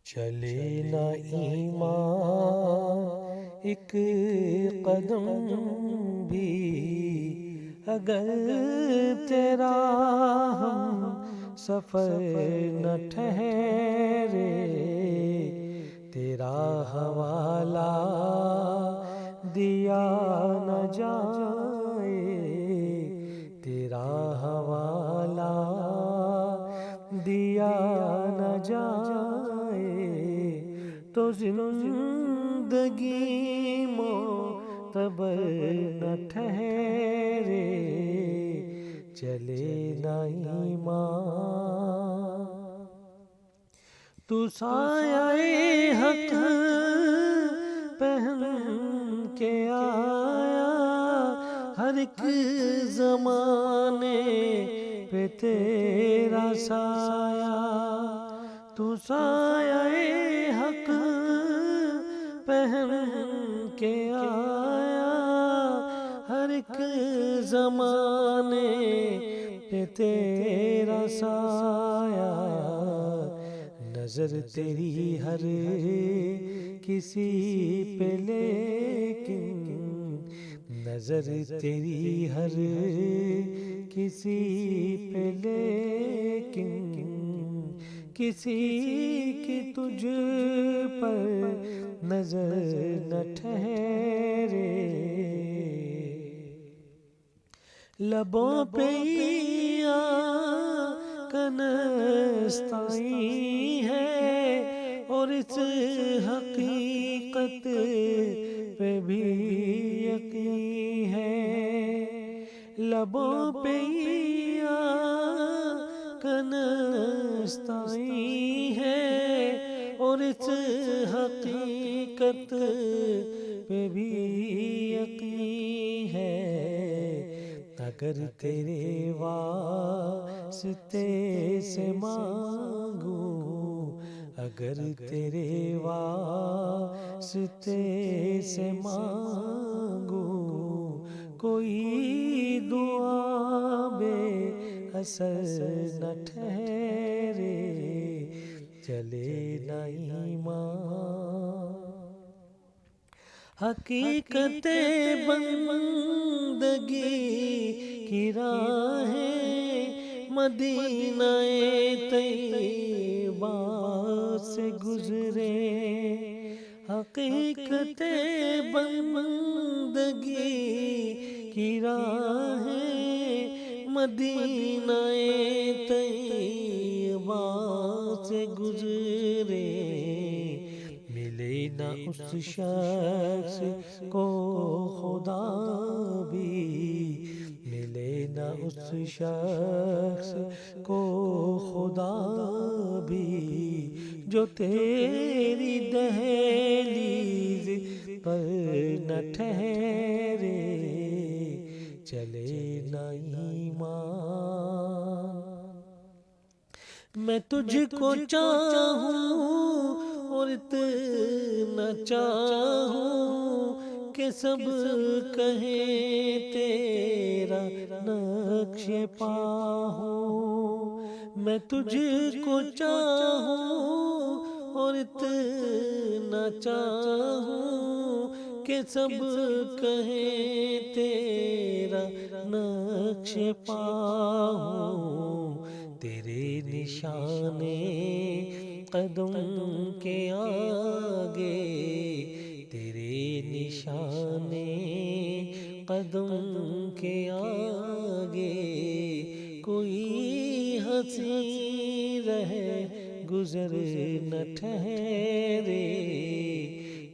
چلے نہ ایمان ایک قدم بھی اگر تیرا ہم سفر نہ ٹھہرے، تیرا حوالہ دیا نہ جائے، تیرا حوالہ دیا نہ جائے تو زندگی معتبر نہ ٹھہرے، چلے نہ ایمان۔ تو سایہ حق پہن کے آیا، ہر ایک زمانے پہ تیرا سایہ، تو سایہ حق پہن کے آیا، ہر ایک زمانے پہ تیرا سایہ، نظر تیری ہر کسی پہ لیکن، نظر تیری ہر کسی پہ لیکن، کسی کی تجھ پر نظر نہ ٹھہرے، لبوں پہ کنستائی ہے اور اس حقیقت پہ بھی یقین ہے، لبوں پہ کنستائی ہے اور اس حقیقت پہ بھی یقین ہے، اگر تیرے واسطے سے مانگوں، اگر تیرے واسطے سے مانگوں، کوئی دعا بے اثر نہ ٹھہرے، چلے نہ ایمان۔ حقیقت بندگی کی راہیں مدینہ طیبہ سے گزرے، حقیقت بندگی کی راہیں مدینہ طیبہ سے گزرے، ملے نہ اس شخص کو خدا بھی، ملے نہ اس شخص کو خدا بھی، جو تیری دہلیز پر نہ ٹھہرے، چلے نہ ایمان۔ میں تجھ کو چاہوں اور اتنا چاہوں کہ سب کہیں تیرا نقش پا ہوں، میں تجھ کو چاہوں اور اتنا چاہوں کہ سب کہیں تیرا نقش پا ہوں، تیرے نشانے قدم کے آگے، تیرے نشانے قدم کے آگے، کوئی ہنسی رہے گزر نہ ٹھہرے،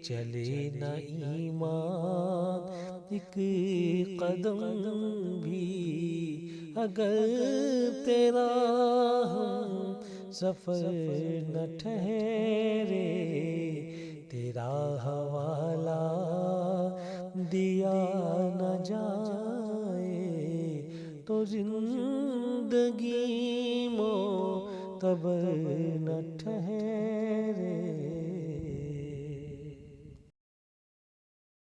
چلے نہ ایمان ایک قدم بھی اگر تیرا ہم سفر نہ ٹھہرے، تیرا حوالہ دیا نہ جائے تو زندگی معتبر نہ ٹھہرے۔